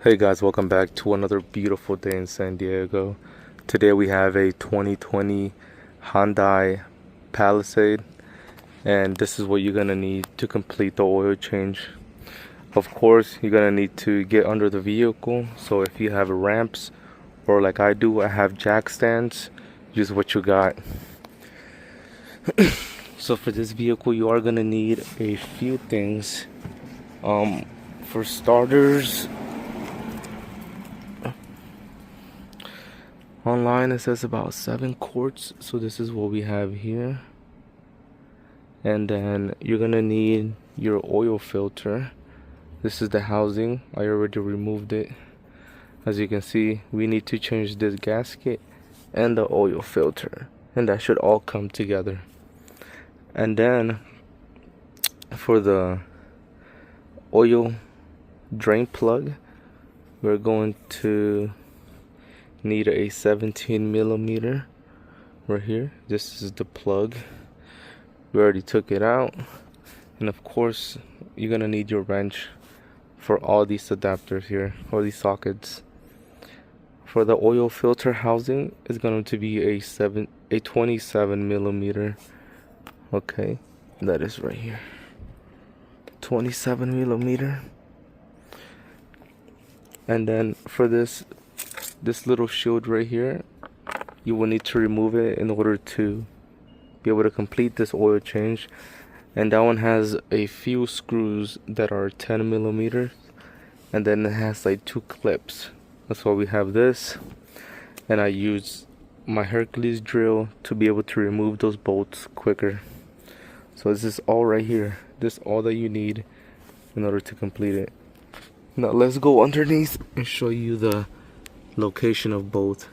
Hey guys, welcome back to another beautiful day in San Diego. Today we have a 2020 Hyundai Palisade, and this is what you're gonna need to complete the oil change. Of course, you're gonna need to get under the vehicle, so if you have ramps or like I do, I have jack stands, use what you got. So for this vehicle you are gonna need a few things. For starters, online it says about 7 quarts, so this is what we have here. And then you're gonna need your oil filter. This is the housing. I already removed it. As you can see, we need to change this gasket and the oil filter, and that should all come together. And then for the oil drain plug, we're going to need a 17 millimeter right here. This is the plug. We already took it out. And of course you're gonna need your wrench for all these adapters here, all these sockets. For the oil filter housing, is going to be a 27 millimeter. Okay, that is right here, 27 millimeter. And then for this little shield right here, you will need to remove it in order to be able to complete this oil change. And that one has a few screws that are 10 millimeters, and then it has like 2 clips. That's why we have this, and I use my Hercules drill to be able to remove those bolts quicker. So this is all right here. This is all that you need in order to complete it. Now let's go underneath and show you the location of both.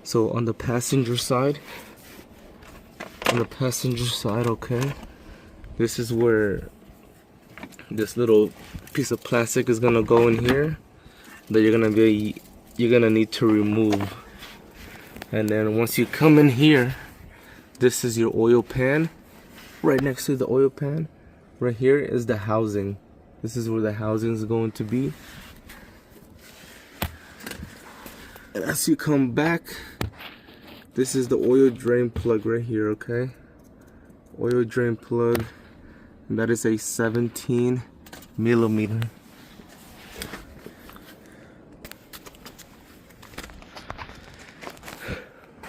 So on the passenger side, okay, this is where this little piece of plastic is gonna go in here that you're gonna need to remove. And then once you come in here, this is your oil pan. Right next to the oil pan, right here is the housing. This is where the housing is going to be. And as you come back, this is the oil drain plug right here, okay? Oil drain plug, and that is a 17 millimeter.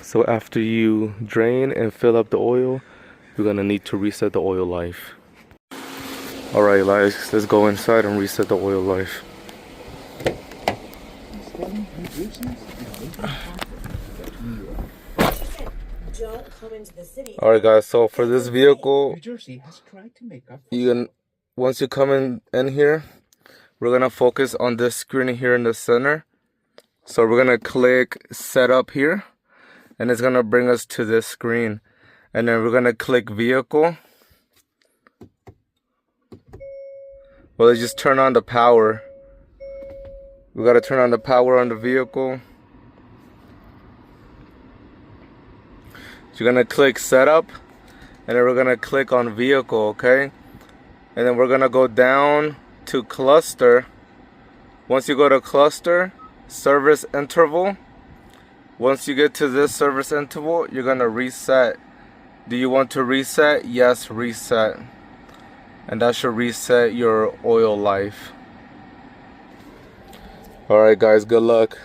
So after you drain and fill up the oil, you're gonna need to reset the oil life. Alright guys, let's go inside and reset the oil life. Alright guys, so for this vehicle, once you come in here, we're gonna focus on this screen here in the center. So we're gonna click setup here, and it's gonna bring us to this screen. And then we're gonna click vehicle. Well, let's just turn on the power. We gotta turn on the power on the vehicle. So you're gonna click setup, and then we're gonna click on vehicle, okay? And then we're gonna go down to cluster. Once you go to cluster, service interval. Once you get to this service interval, you're gonna reset. Do you want to reset? Yes, reset. And that should reset your oil life. Alright guys, good luck.